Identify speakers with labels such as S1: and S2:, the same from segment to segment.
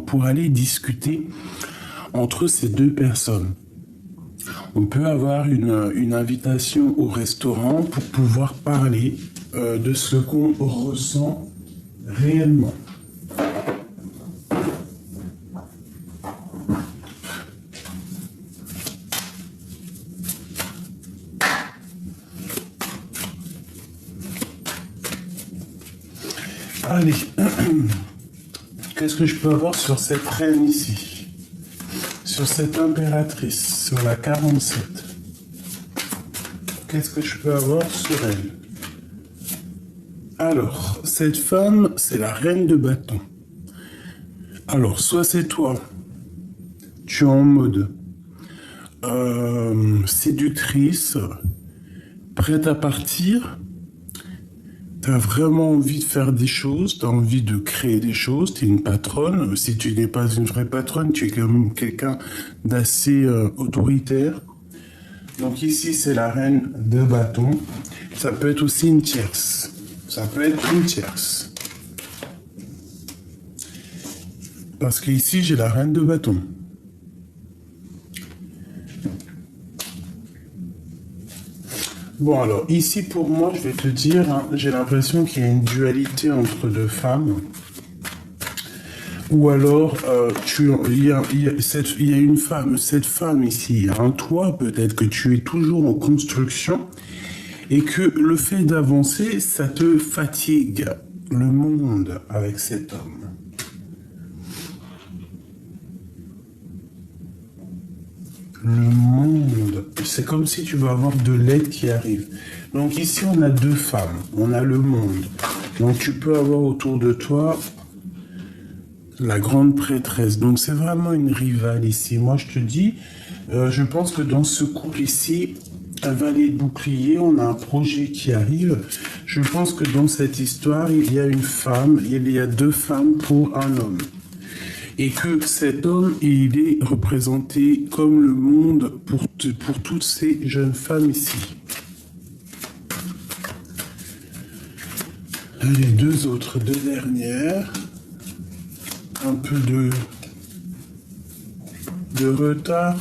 S1: pour aller discuter entre ces deux personnes. On peut avoir une invitation au restaurant pour pouvoir parler de ce qu'on ressent réellement. Allez, qu'est-ce que je peux avoir sur cette reine ici? Sur cette impératrice, sur la 47. Qu'est-ce que je peux avoir sur elle? Alors, cette femme, c'est la reine de bâton. Alors, soit c'est toi, tu es en mode séductrice, prête à partir. Tu as vraiment envie de faire des choses, tu as envie de créer des choses, tu es une patronne. Si tu n'es pas une vraie patronne, tu es quand même quelqu'un d'assez autoritaire. Donc ici, c'est la reine de bâton. Ça peut être aussi une tierce. Ça peut être une tierce. Parce qu'ici, j'ai la reine de bâton. Bon, alors, ici, pour moi, je vais te dire, hein, j'ai l'impression qu'il y a une dualité entre deux femmes. Ou alors, il y a une femme, cette femme ici, il y a un toit, peut-être que tu es toujours en construction, et que le fait d'avancer, ça te fatigue le monde avec cet homme. Le monde, c'est comme si tu vas avoir de l'aide qui arrive. Donc ici, on a deux femmes, on a le monde. Donc tu peux avoir autour de toi la grande prêtresse. Donc c'est vraiment une rivale ici. Moi, je te dis, je pense que dans ce couple ici, un valet de bouclier, on a un projet qui arrive. Je pense que dans cette histoire, il y a une femme, il y a deux femmes pour un homme. Et que cet homme, il est représenté comme le monde pour toutes ces jeunes femmes ici. Les deux autres, deux dernières. Un peu de retard.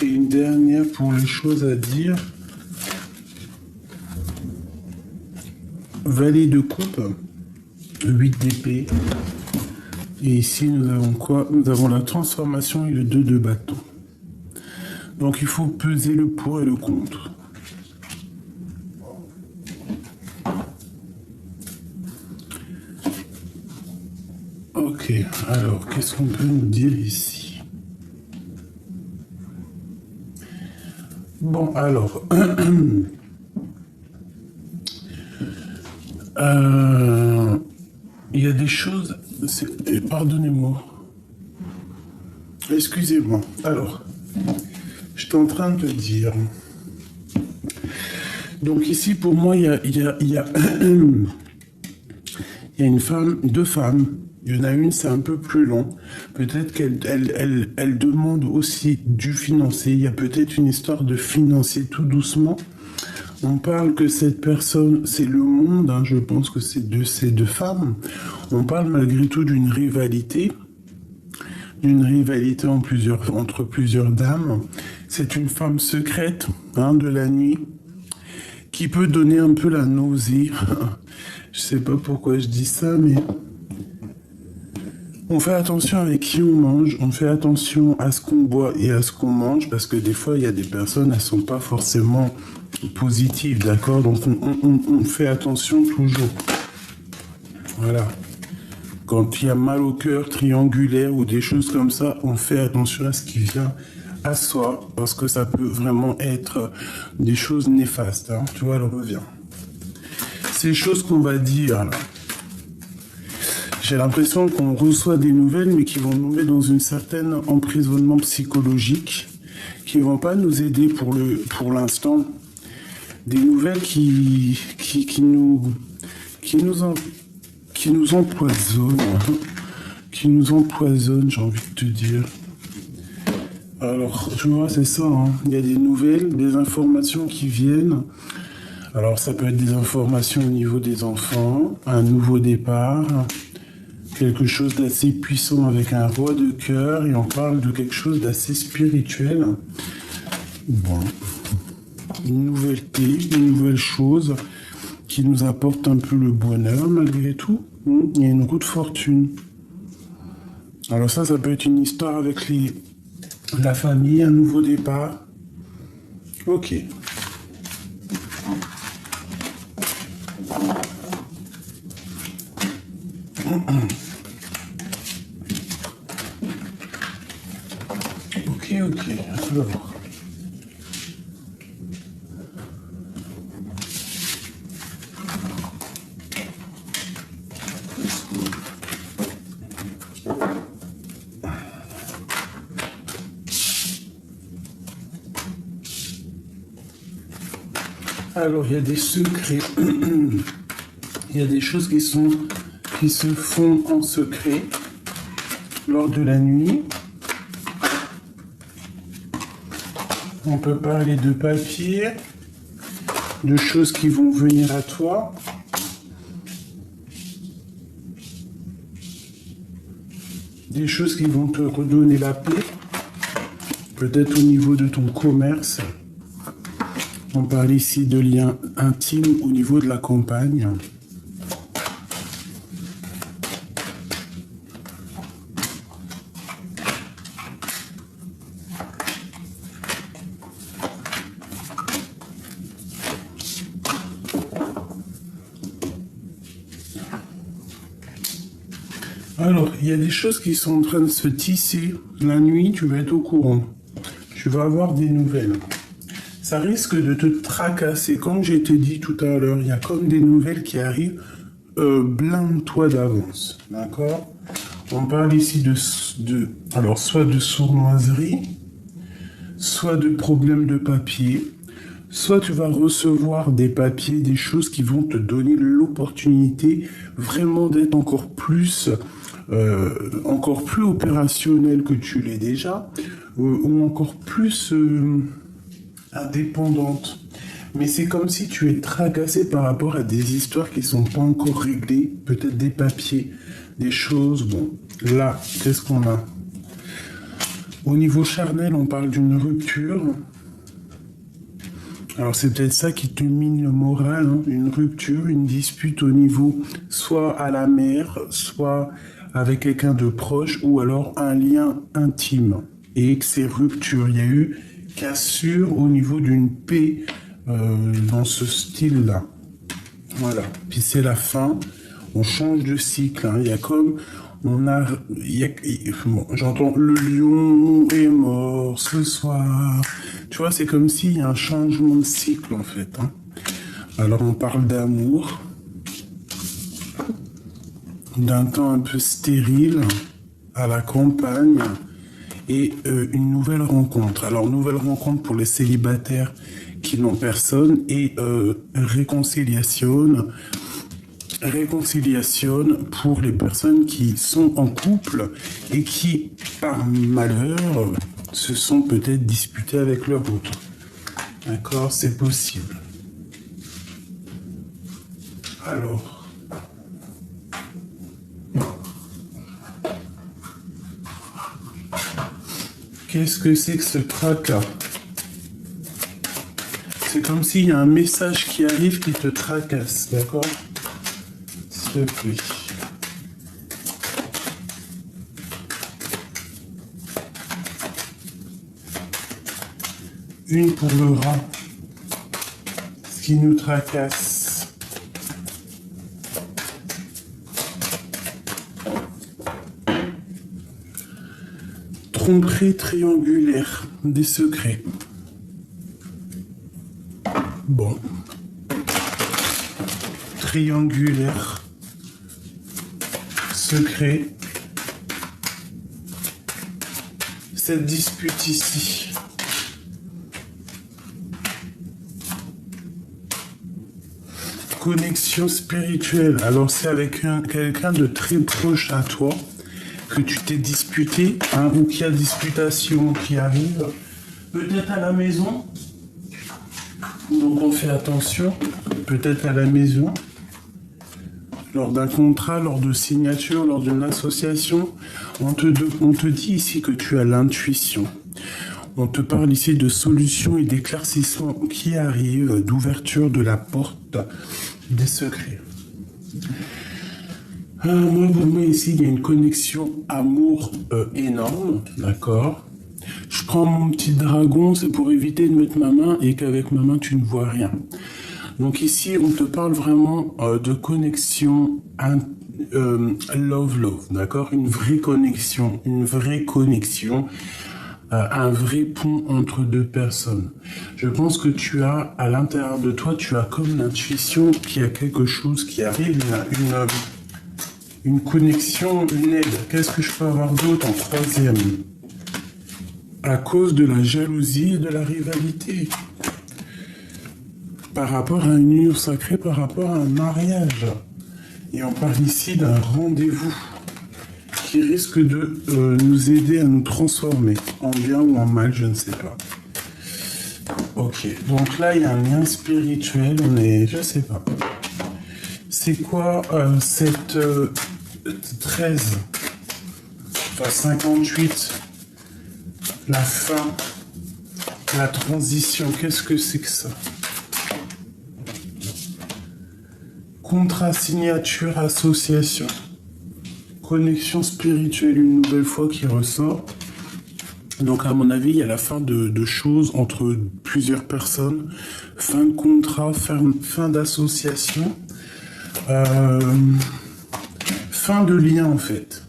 S1: Et une dernière pour les choses à dire. Valet de coupe. 8 d'épée. Et ici, nous avons quoi? Nous avons la transformation et le 2 de bâton. Donc, il faut peser le pour et le contre. Ok, alors, qu'est-ce qu'on peut nous dire ici? Bon, alors... il y a des choses... Pardonnez-moi. Excusez-moi. Alors, j'étais en train de te dire... Donc ici, pour moi, il y a une femme, deux femmes. Il y en a une, c'est un peu plus long. Peut-être qu'elle demande aussi du financier. Il y a peut-être une histoire de financier tout doucement. On parle que cette personne, c'est le monde, hein, je pense que c'est de ces deux femmes. On parle malgré tout d'une rivalité entre plusieurs dames. C'est une femme secrète, hein, de la nuit, qui peut donner un peu la nausée. Je sais pas pourquoi je dis ça, mais on fait attention avec qui on mange, on fait attention à ce qu'on boit et à ce qu'on mange, parce que des fois, il y a des personnes, elles sont pas forcément positives, d'accord? Donc, on fait attention toujours. Voilà. Quand il y a mal au cœur, triangulaire ou des choses comme ça, on fait attention à ce qui vient à soi, parce que ça peut vraiment être des choses néfastes, hein. Tu vois, elle revient. Ces choses qu'on va dire, là. J'ai l'impression qu'on reçoit des nouvelles, mais qui vont nous mettre dans une certaine emprisonnement psychologique, qui vont pas nous aider pour l'instant. Des nouvelles qui nous empoisonnent, j'ai envie de te dire. Alors, tu vois, c'est ça, hein. Il y a des nouvelles, des informations qui viennent. Alors, ça peut être des informations au niveau des enfants, un nouveau départ, quelque chose d'assez puissant avec un roi de cœur, et on parle de quelque chose d'assez spirituel. Bon, une nouveauté, une nouvelle chose qui nous apporte un peu le bonheur malgré tout. Il y a une roue de fortune. Alors ça peut être une histoire avec la famille, un nouveau départ. Ok. Ok. Alors, il y a des secrets. Il y a des choses qui se font en secret lors de la nuit. On peut parler de papier, de choses qui vont venir à toi. Des choses qui vont te redonner la paix. Peut-être au niveau de ton commerce. On parle ici de liens intimes au niveau de la campagne. Alors, il y a des choses qui sont en train de se tisser. La nuit, tu vas être au courant. Tu vas avoir des nouvelles. Ça risque de te tracasser. Comme j'ai été dit tout à l'heure, il y a comme des nouvelles qui arrivent. Blinde-toi d'avance. D'accord? On parle ici alors, soit de sournoiserie, soit de problèmes de papier, soit tu vas recevoir des papiers, des choses qui vont te donner l'opportunité vraiment d'être encore plus opérationnel que tu l'es déjà, ou encore plus indépendante. Mais c'est comme si tu es tracassé par rapport à des histoires qui sont pas encore réglées, peut-être des papiers, des choses. Bon, là, qu'est-ce qu'on a? Au niveau charnel, on parle d'une rupture. Alors c'est peut-être ça qui te mine le moral, hein, une rupture, une dispute au niveau soit à la mère, soit avec quelqu'un de proche, ou alors un lien intime. Et que ces ruptures, il y a eu cassure au niveau d'une paix dans ce style-là. Voilà. Puis c'est la fin. On change de cycle. Hein. Il y a comme... Bon, j'entends le lion est mort ce soir. Tu vois, c'est comme s'il y a un changement de cycle en fait. Hein. Alors on parle d'amour, d'un temps un peu stérile à la campagne et une nouvelle rencontre. Alors nouvelle rencontre pour les célibataires qui n'ont personne et réconciliation pour les personnes qui sont en couple et qui, par malheur, se sont peut-être disputées avec leur autre. D'accord, c'est possible. Alors, qu'est-ce que c'est que ce tracas? C'est comme s'il y a un message qui arrive qui te tracasse, d'accord? S'il te plaît. Une pour le rat, ce qui nous tracasse. Tromperie triangulaire, des secrets. Bon. Triangulaire. Secret. Cette dispute ici. Connexion spirituelle. Alors c'est avec quelqu'un de très proche à toi que tu t'es disputé, hein, ou qu'il y a disputation qui arrive, peut-être à la maison, ou Donc on fait attention, peut-être à la maison, lors d'un contrat, lors de signature, lors d'une association. On te dit ici que tu as l'intuition. On te parle ici de solutions et d'éclaircissements qui arrivent, d'ouverture de la porte des secrets. Moi, pour moi, ici, il y a une connexion amour énorme, d'accord? Je prends mon petit dragon, c'est pour éviter de mettre ma main et qu'avec ma main, tu ne vois rien. Donc ici, on te parle vraiment de connexion love, d'accord? Une vraie connexion, un vrai pont entre deux personnes. Je pense que tu as, à l'intérieur de toi, tu as comme l'intuition qu'il y a quelque chose qui arrive, une connexion, une aide. Qu'est-ce que je peux avoir d'autre en troisième? À cause de la jalousie et de la rivalité. Par rapport à une union sacrée, par rapport à un mariage. Et on parle ici d'un rendez-vous qui risque de nous aider à nous transformer, en bien ou en mal, je ne sais pas. Ok, donc là, il y a un lien spirituel, je sais pas. C'est quoi cette 13, enfin 58, la fin, la transition, qu'est-ce que c'est que ça? Contrat, signature, association. Connexion spirituelle, une nouvelle fois qui ressort. Donc à mon avis, il y a la fin de choses entre plusieurs personnes. Fin de contrat, fin d'association. Fin de lien en fait.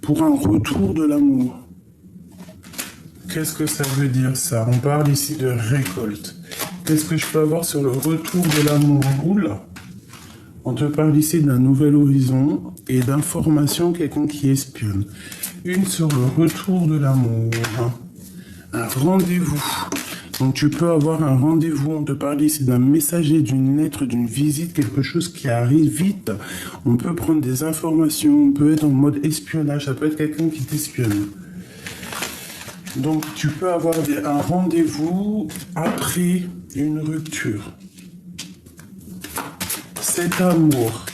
S1: Pour un retour de l'amour. Qu'est-ce que ça veut dire ça? On parle ici de récolte. Qu'est-ce que je peux avoir sur le retour de l'amour? Oula! On te parle ici d'un nouvel horizon et d'informations, quelqu'un qui espionne. Une sur le retour de l'amour. Un rendez-vous. Donc tu peux avoir un rendez-vous, on te parle ici d'un messager, d'une lettre, d'une visite, quelque chose qui arrive vite. On peut prendre des informations, on peut être en mode espionnage, ça peut être quelqu'un qui t'espionne. Donc tu peux avoir un rendez-vous après une rupture. Cet amour.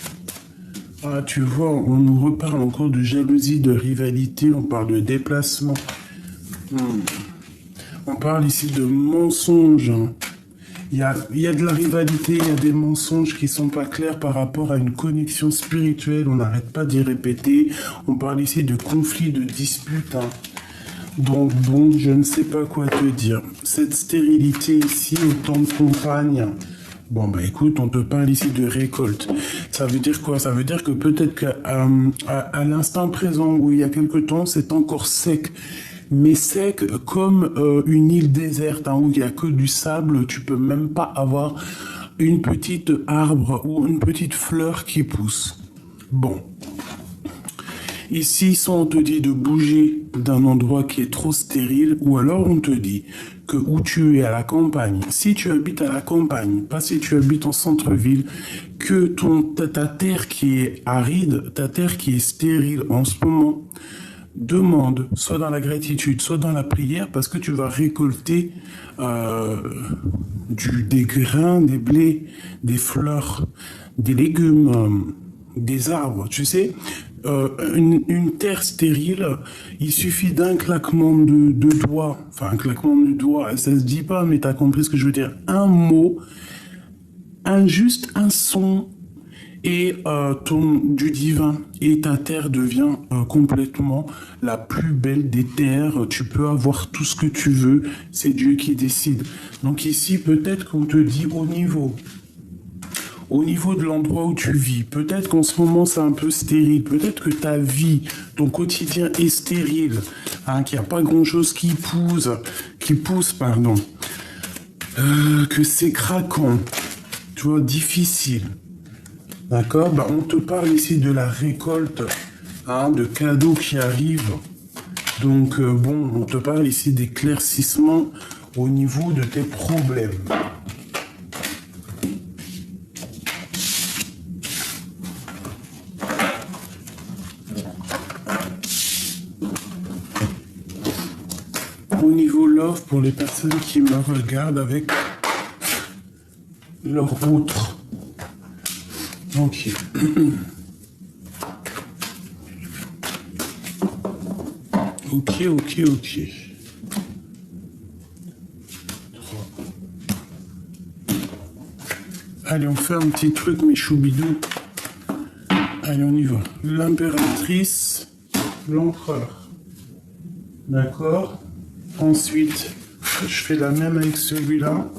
S1: Ah, tu vois, on nous reparle encore de jalousie, de rivalité, on parle de déplacement. On parle ici de mensonges. Il y a de la rivalité, il y a des mensonges qui sont pas clairs par rapport à une connexion spirituelle, on n'arrête pas d'y répéter. On parle ici de conflits, de disputes. Donc bon, je ne sais pas quoi te dire. Cette stérilité ici, autant de compagnes. Bon, bah écoute, on te parle ici de récolte. Ça veut dire quoi? Ça veut dire que peut-être qu'à l'instant présent, où il y a quelque temps, c'est encore sec. Mais sec comme une île déserte, où il n'y a que du sable, tu peux même pas avoir une petite arbre ou une petite fleur qui pousse. Bon. Ici, soit on te dit de bouger d'un endroit qui est trop stérile, ou alors on te dit que où tu es à la campagne, si tu habites à la campagne, pas si tu habites en centre-ville, que ta terre qui est aride, ta terre qui est stérile en ce moment, demande, soit dans la gratitude, soit dans la prière, parce que tu vas récolter des grains, des blés, des fleurs, des légumes, des arbres, tu sais. Une terre stérile, il suffit d'un claquement de doigts, enfin un claquement de doigts, ça se dit pas, mais t'as compris ce que je veux dire, un mot, juste un son, et du divin, et ta terre devient complètement la plus belle des terres. Tu peux avoir tout ce que tu veux, c'est Dieu qui décide. Donc ici, peut-être qu'on te dit au niveau de l'endroit où tu vis, peut-être qu'en ce moment c'est un peu stérile, peut-être que ta vie, ton quotidien est stérile, qu'il n'y a pas grand-chose qui pousse, que c'est craquant, tu vois, difficile. D'accord? On te parle ici de la récolte, de cadeaux qui arrivent. Donc, on te parle ici d'éclaircissement au niveau de tes problèmes. Au niveau love, pour les personnes qui me regardent avec leur autre. Ok. Ok. Allez, on fait un petit truc, mes choubidous. Allez, on y va. L'impératrice, l'empereur. D'accord. Ensuite, je fais la même avec celui-là.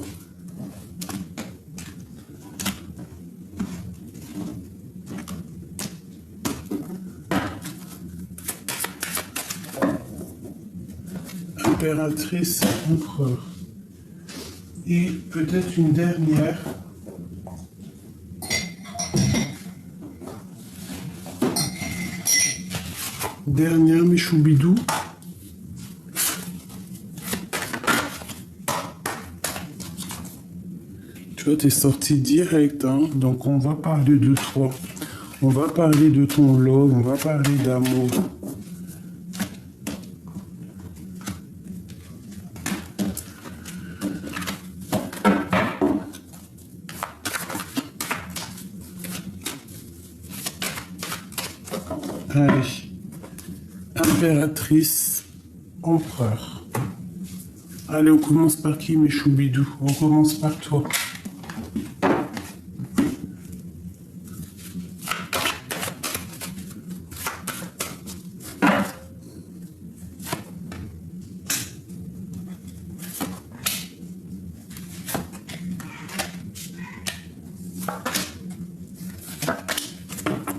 S1: Impératrice, empereur. Et peut-être une dernière. Dernière, mes choubidous. Tu vois, t'es sorti direct, hein. Donc on va parler de toi. On va parler de ton love, on va parler d'amour. Allez. Impératrice, empereur. Allez, on commence par qui, mes choubidous? On commence par toi.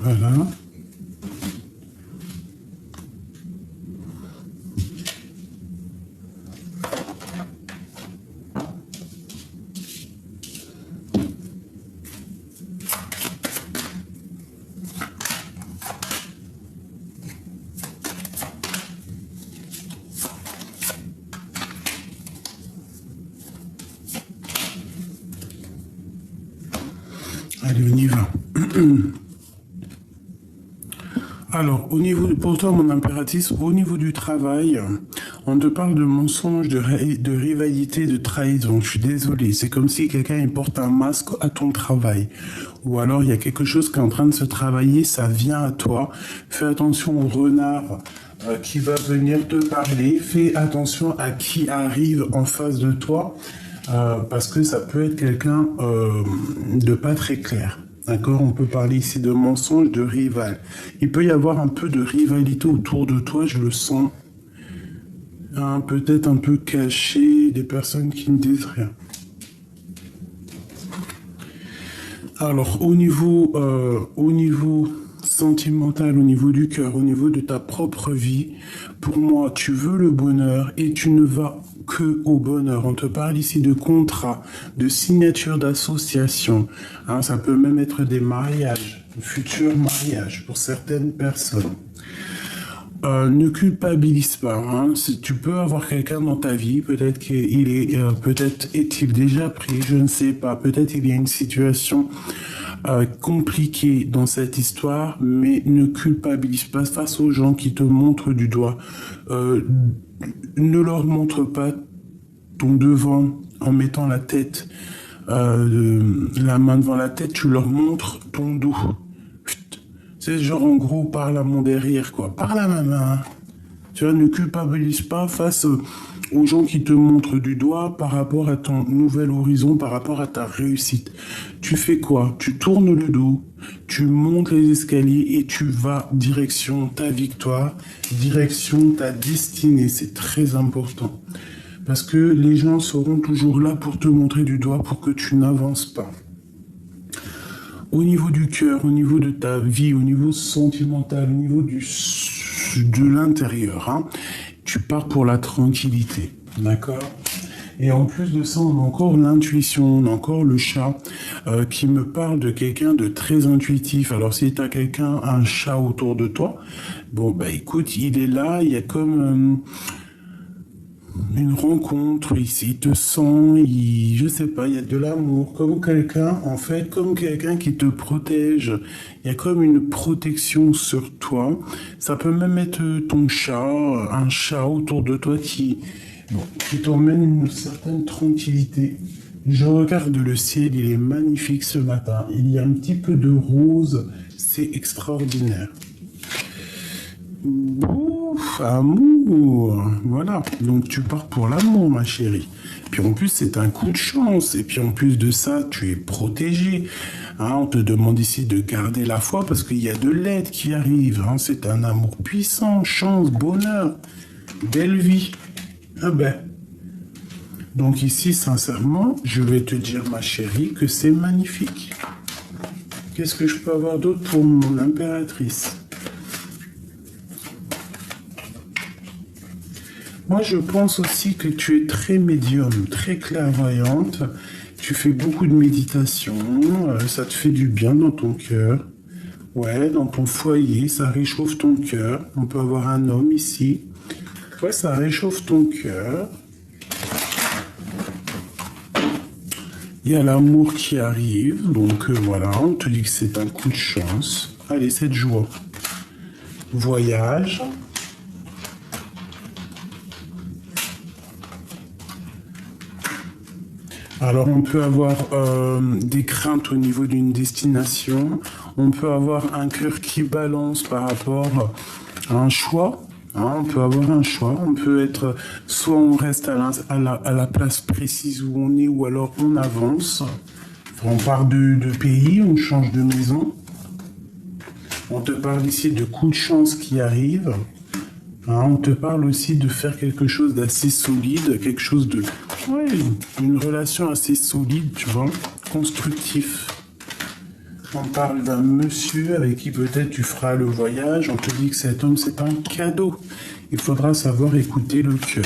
S1: Voilà. Allez, on y va. Alors, pour toi, mon impératrice, au niveau du travail, on te parle de mensonges, de rivalité, de trahison. Je suis désolé, c'est comme si quelqu'un il porte un masque à ton travail. Ou alors, il y a quelque chose qui est en train de se travailler, ça vient à toi. Fais attention au renard qui va venir te parler. Fais attention à qui arrive en face de toi, parce que ça peut être quelqu'un de pas très clair. D'accord, on peut parler ici de mensonges, de rival. Il peut y avoir un peu de rivalité autour de toi, je le sens. Hein, peut-être un peu caché, des personnes qui ne disent rien. Alors, au niveau sentimental, au niveau du cœur, au niveau de ta propre vie, pour moi, tu veux le bonheur et tu ne vas que au bonheur. On te parle ici de contrat, de signature d'association. Hein, ça peut même être des mariages, futurs mariages pour certaines personnes. Ne culpabilise pas. Hein. Tu peux avoir quelqu'un dans ta vie, peut-être qu'il est, peut-être est-il déjà pris, je ne sais pas. Peut-être il y a une situation compliquée dans cette histoire, mais ne culpabilise pas face aux gens qui te montrent du doigt. Ne leur montre pas ton devant en mettant la tête, la main devant la tête, tu leur montres ton dos. C'est genre en gros, parle à mon derrière, quoi. Parle à ma main. Tu vois, ne culpabilise pas face aux gens qui te montrent du doigt par rapport à ton nouvel horizon, par rapport à ta réussite. Tu fais quoi? Tu tournes le dos, tu montes les escaliers et tu vas direction ta victoire, direction ta destinée. C'est très important. Parce que les gens seront toujours là pour te montrer du doigt pour que tu n'avances pas. Au niveau du cœur, au niveau de ta vie, au niveau sentimental, au niveau de l'intérieur, hein, tu pars pour la tranquillité, d'accord? Et en plus de ça, on a encore l'intuition, on a encore le chat qui me parle de quelqu'un de très intuitif. Alors si tu as quelqu'un, un chat autour de toi, bon bah écoute, il est là, il y a comme une rencontre, il te sent, je sais pas, il y a de l'amour, comme quelqu'un, en fait, comme quelqu'un qui te protège. Il y a comme une protection sur toi. Ça peut même être ton chat, un chat autour de toi qui t'emmène une certaine tranquillité. Je regarde le ciel, il est magnifique ce matin. Il y a un petit peu de rose, c'est extraordinaire. Ouf, amour. Voilà, donc tu pars pour l'amour, ma chérie. Puis en plus, c'est un coup de chance. Et puis en plus de ça, tu es protégé. Hein, on te demande ici de garder la foi parce qu'il y a de l'aide qui arrive. Hein. C'est un amour puissant, chance, bonheur, belle vie. Ah ben. Donc ici, sincèrement, je vais te dire, ma chérie, que c'est magnifique. Qu'est-ce que je peux avoir d'autre pour mon impératrice? Moi, je pense aussi que tu es très médium, très clairvoyante. Tu fais beaucoup de méditation, ça te fait du bien dans ton cœur. Ouais, dans ton foyer, ça réchauffe ton cœur. On peut avoir un homme ici. Ouais, ça réchauffe ton cœur. Il y a l'amour qui arrive, donc voilà, on te dit que c'est un coup de chance. Allez, c'est de joie. Voyage. Alors, on peut avoir des craintes au niveau d'une destination. On peut avoir un cœur qui balance par rapport à un choix. Hein, on peut avoir un choix. On peut être, soit on reste à la place précise où on est, ou alors on avance. On part de pays, on change de maison. On te parle ici de coups de chance qui arrivent. Hein, on te parle aussi de faire quelque chose d'assez solide, quelque chose de... Ouais, une relation assez solide, tu vois, constructif. On parle d'un monsieur avec qui peut-être tu feras le voyage. On te dit que cet homme, c'est un cadeau. Il faudra savoir écouter le cœur.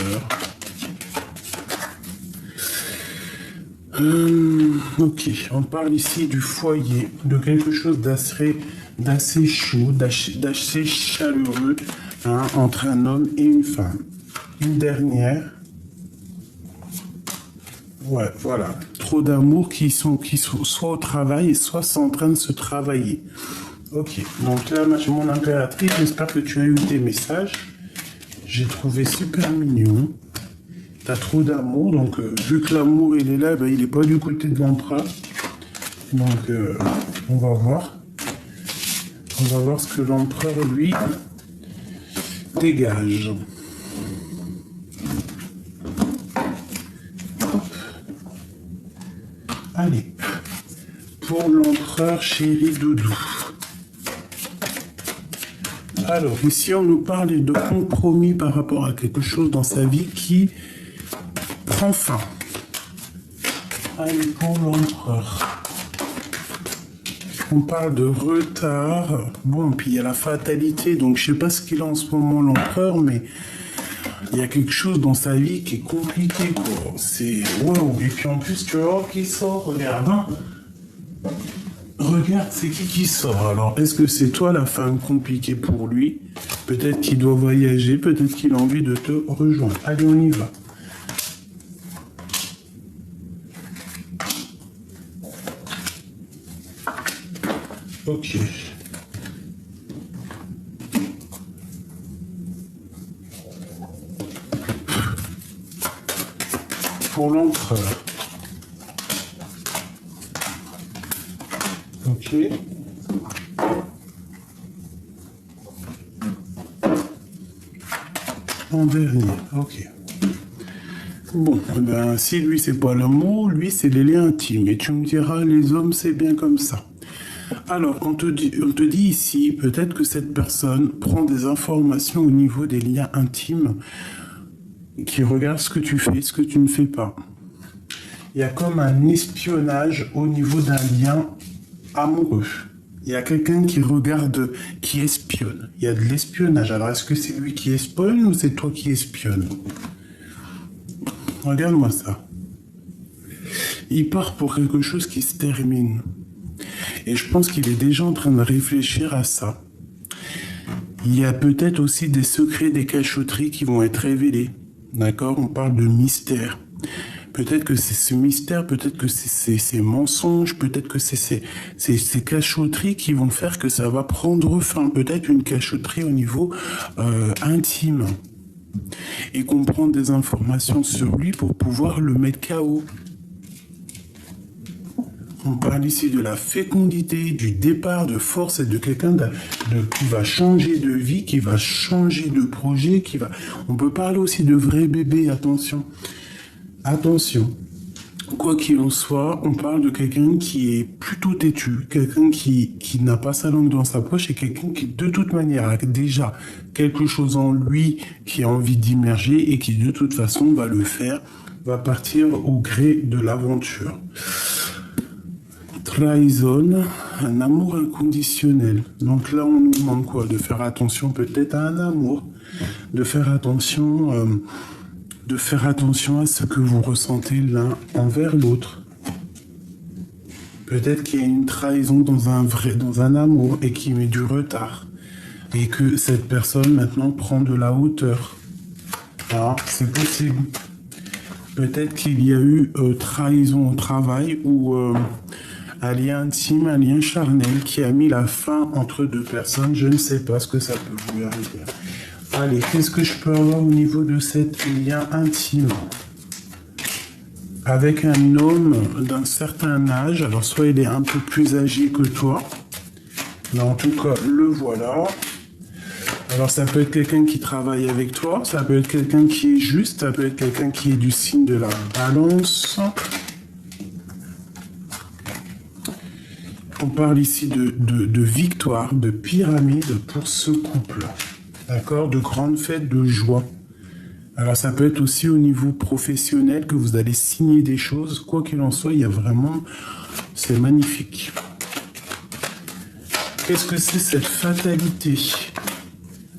S1: Ok, on parle ici du foyer, de quelque chose d'assez chaud, d'assez chaleureux, hein, entre un homme et une femme. Une dernière. Ouais, voilà. Trop d'amour qui sont soit au travail, soit sont en train de se travailler. Ok, donc là, mon impératrice, j'espère que tu as eu tes messages. J'ai trouvé super mignon. T'as trop d'amour, donc vu que l'amour il est là, ben, il est pas du côté de l'empereur. Donc on va voir. On va voir ce que l'empereur lui dégage. Hop. Allez, pour l'empereur chéri doudou. Alors, ici on nous parle de compromis par rapport à quelque chose dans sa vie qui prend fin. Allez, pour l'empereur. On parle de retard. Bon, puis il y a la fatalité, donc je sais pas ce qu'il a en ce moment l'empereur, mais il y a quelque chose dans sa vie qui est compliqué, quoi. C'est wow. Et puis en plus, tu vois qui sort, regarde. Hein. Regarde, c'est qui sort. Alors, est-ce que c'est toi la femme compliquée pour lui? Peut-être qu'il doit voyager, peut-être qu'il a envie de te rejoindre. Allez, on y va. Ok. Pour l'empereur. Ok. En dernier, ok. Bon, ben, si lui c'est pas l'amour, lui c'est les liens intimes. Et tu me diras, les hommes c'est bien comme ça. Alors, on te dit ici, peut-être que cette personne prend des informations au niveau des liens intimes, qui regarde ce que tu fais, ce que tu ne fais pas. Il y a comme un espionnage au niveau d'un lien amoureux. Il y a quelqu'un qui regarde, qui espionne. Il y a de l'espionnage. Alors, est-ce que c'est lui qui espionne ou c'est toi qui espionne? Regarde-moi ça. Il part pour quelque chose qui se termine. Et je pense qu'il est déjà en train de réfléchir à ça. Il y a peut-être aussi des secrets, des cachotteries qui vont être révélés. D'accord? On parle de mystère. Peut-être que c'est ce mystère, peut-être que c'est ces mensonges, peut-être que c'est ces cachotteries qui vont faire que ça va prendre fin. Peut-être une cachotterie au niveau intime. Et qu'on prend des informations sur lui pour pouvoir le mettre KO. On parle ici de la fécondité, du départ de force et de quelqu'un qui va changer de vie, qui va changer de projet, On peut parler aussi de vrai bébé, attention. Attention. Quoi qu'il en soit, on parle de quelqu'un qui est plutôt têtu, quelqu'un qui n'a pas sa langue dans sa poche et quelqu'un qui, de toute manière, a déjà quelque chose en lui qui a envie d'immerger et qui, de toute façon, va le faire, va partir au gré de l'aventure. Trahison, un amour inconditionnel. Donc là, on nous demande quoi? De faire attention peut-être à un amour, de faire attention à ce que vous ressentez l'un envers l'autre. Peut-être qu'il y a une trahison dans un amour et qui met du retard. Et que cette personne maintenant prend de la hauteur. Alors, c'est possible. Peut-être qu'il y a eu trahison au travail ou un lien intime, un lien charnel qui a mis la fin entre deux personnes. Je ne sais pas ce que ça peut vous arriver. Allez, qu'est-ce que je peux avoir au niveau de cet lien intime? Avec un homme d'un certain âge, alors soit il est un peu plus âgé que toi, mais en tout cas, le voilà. Alors ça peut être quelqu'un qui travaille avec toi, ça peut être quelqu'un qui est juste, ça peut être quelqu'un qui est du signe de la balance. On parle ici de victoire, de pyramide pour ce couple. D'accord? De grandes fêtes, de joie. Alors ça peut être aussi au niveau professionnel que vous allez signer des choses. Quoi qu'il en soit, il y a vraiment... C'est magnifique. Qu'est-ce que c'est cette fatalité?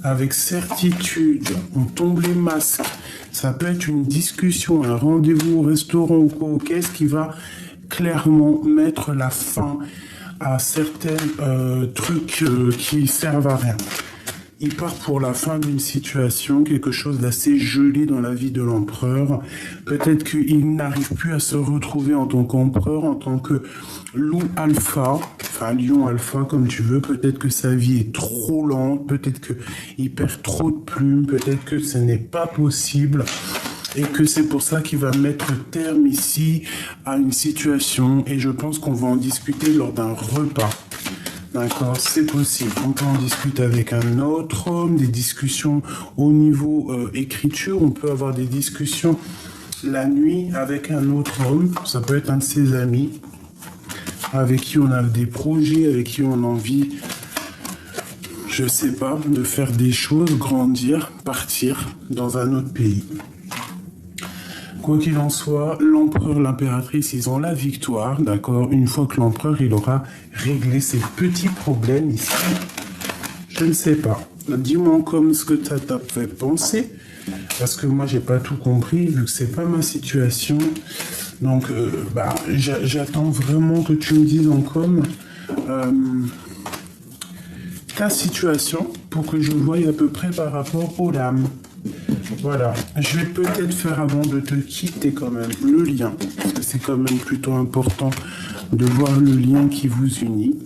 S1: Avec certitude, on tombe les masques. Ça peut être une discussion, un rendez-vous au restaurant ou quoi, qu'est-ce qui va clairement mettre la fin à certains trucs qui servent à rien. Il part pour la fin d'une situation, quelque chose d'assez gelé dans la vie de l'empereur. Peut-être qu'il n'arrive plus à se retrouver en tant qu'empereur, en tant que loup alpha, enfin lion alpha comme tu veux. Peut-être que sa vie est trop lente, peut-être qu'il perd trop de plumes, peut-être que ce n'est pas possible. Et que c'est pour ça qu'il va mettre terme ici à une situation. Et je pense qu'on va en discuter lors d'un repas. D'accord, c'est possible. On peut en discuter avec un autre homme, des discussions au niveau écriture. On peut avoir des discussions la nuit avec un autre homme. Ça peut être un de ses amis avec qui on a des projets, avec qui on a envie, je sais pas, de faire des choses, grandir, partir dans un autre pays. Quoi qu'il en soit, l'empereur, l'impératrice, ils ont la victoire, d'accord? Une fois que l'empereur, il aura réglé ses petits problèmes ici. Je ne sais pas. Dis-moi comme ce que t'as fait penser, parce que moi, j'ai pas tout compris, vu que c'est pas ma situation. Donc, j'attends vraiment que tu me dises en com ta situation, pour que je voie à peu près par rapport aux dames. Voilà, je vais peut-être faire avant de te quitter quand même le lien, parce que c'est quand même plutôt important de voir le lien qui vous unit.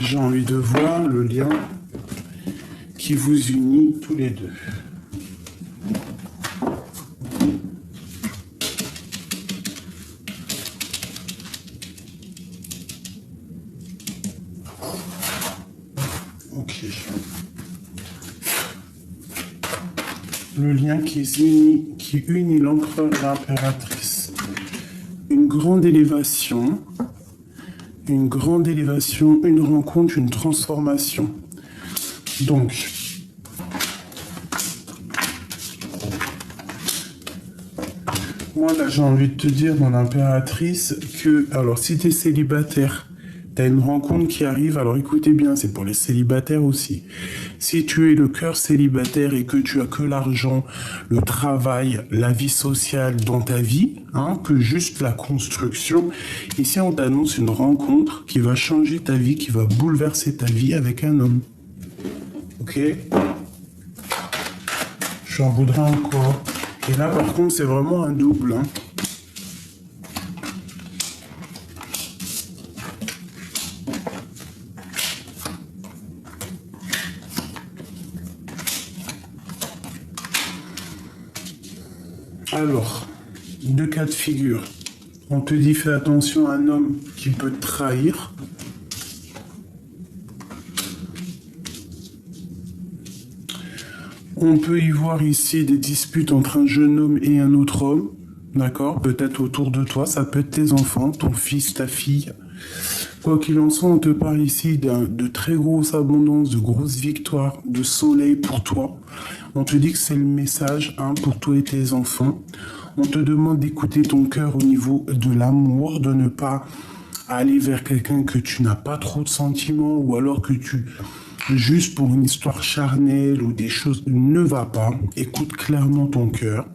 S1: J'ai envie de voir le lien qui vous unit tous les deux. Le lien qui unit l'empereur et l'impératrice. Une grande élévation, une rencontre, une transformation. Donc, moi là j'ai envie de te dire dans l'impératrice que, alors si tu es célibataire, tu as une rencontre qui arrive, alors écoutez bien, c'est pour les célibataires aussi. Si tu es le cœur célibataire et que tu as que l'argent, le travail, la vie sociale dans ta vie, que juste la construction, ici on t'annonce une rencontre qui va changer ta vie, qui va bouleverser ta vie avec un homme. Ok? J'en voudrais encore. Et là par contre c'est vraiment un double. Alors, deux cas de figure. On te dit fais attention à un homme qui peut te trahir. On peut y voir ici des disputes entre un jeune homme et un autre homme. D'accord? Peut-être autour de toi, ça peut être tes enfants, ton fils, ta fille. Quoi qu'il en soit, on te parle ici de très grosse abondance, de grosses victoires, de soleil pour toi. On te dit que c'est le message pour toi et tes enfants. On te demande d'écouter ton cœur au niveau de l'amour, de ne pas aller vers quelqu'un que tu n'as pas trop de sentiments ou alors que tu, juste pour une histoire charnelle ou des choses, ne va pas. Écoute clairement ton cœur.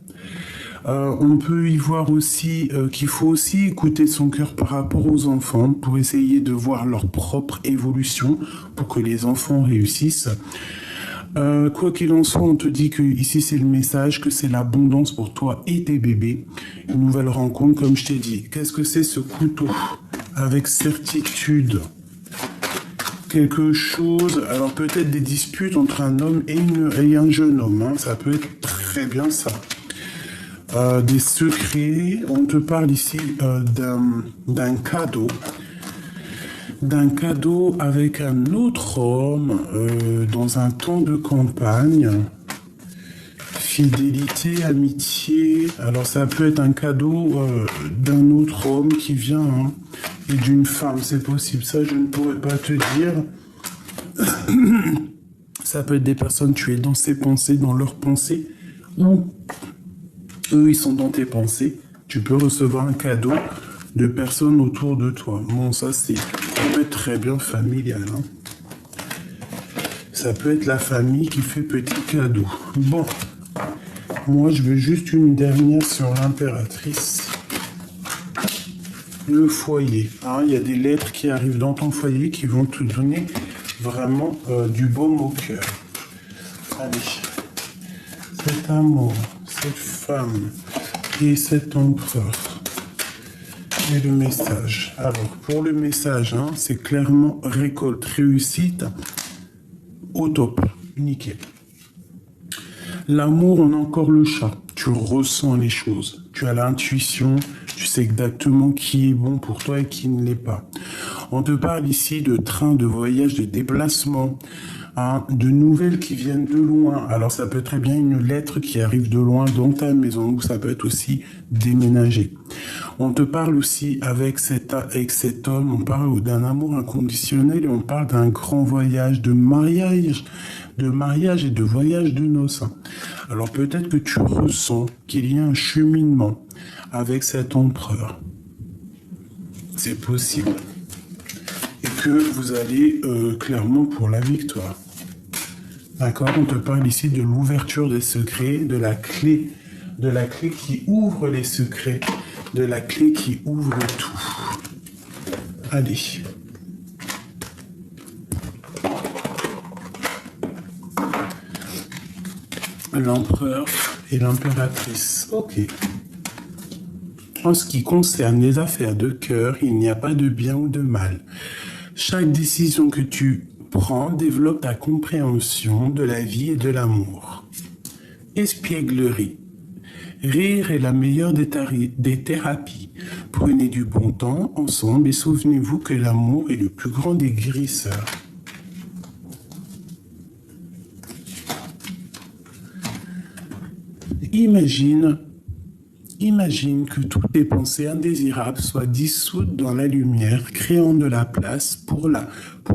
S1: On peut y voir aussi qu'il faut aussi écouter son cœur par rapport aux enfants pour essayer de voir leur propre évolution pour que les enfants réussissent. Quoi qu'il en soit, on te dit que ici c'est le message, que c'est l'abondance pour toi et tes bébés. Une nouvelle rencontre, comme je t'ai dit. Qu'est-ce que c'est ce couteau? Avec certitude. Quelque chose, alors peut-être des disputes entre un homme et un jeune homme. Hein. Ça peut être très bien ça. Des secrets, on te parle ici d'un cadeau. D'un cadeau avec un autre homme dans un temps de campagne. Fidélité, amitié. Alors ça peut être un cadeau d'un autre homme qui vient et d'une femme, c'est possible. Ça, je ne pourrais pas te dire. Ça peut être des personnes, tu es dans ses pensées, dans leurs pensées, ou eux, ils sont dans tes pensées. Tu peux recevoir un cadeau de personnes autour de toi. Bon, ça peut être très bien familial. Hein. Ça peut être la famille qui fait petit cadeau. Bon, moi, je veux juste une dernière sur l'impératrice. Le foyer. Hein, il y a des lettres qui arrivent dans ton foyer qui vont te donner vraiment du baume au cœur. Allez, cet amour, cette femme et cet empereur. Et le message. Alors, pour le message, c'est clairement récolte, réussite, au top, nickel. L'amour, on a encore le chat. Tu ressens les choses. Tu as l'intuition. Tu sais exactement qui est bon pour toi et qui ne l'est pas. On te parle ici de train, de voyage, de déplacement, de nouvelles qui viennent de loin. Alors, ça peut être très bien une lettre qui arrive de loin dans ta maison ou ça peut être aussi déménager. On te parle aussi avec cet homme, on parle d'un amour inconditionnel et on parle d'un grand voyage, de mariage et de voyage de noces. Alors peut-être que tu ressens qu'il y a un cheminement avec cet empereur. C'est possible. Et que vous allez clairement pour la victoire. D'accord? On te parle ici de l'ouverture des secrets, de la clé qui ouvre les secrets, de la clé qui ouvre tout. Allez. L'empereur et l'impératrice. Ok. En ce qui concerne les affaires de cœur, il n'y a pas de bien ou de mal. Chaque décision que tu prends développe ta compréhension de la vie et de l'amour. Espièglerie. Rire est la meilleure des thérapies. Prenez du bon temps ensemble et souvenez-vous que l'amour est le plus grand des guérisseurs. Imagine que toutes tes pensées indésirables soient dissoutes dans la lumière, créant de la place pour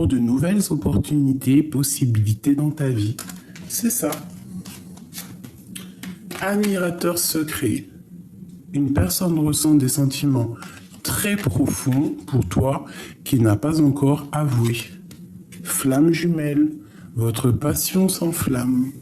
S1: de nouvelles opportunités et possibilités dans ta vie. C'est ça. Admirateur secret. Une personne ressent des sentiments très profonds pour toi qu'il n'a pas encore avoué. Flamme jumelle. Votre passion s'enflamme.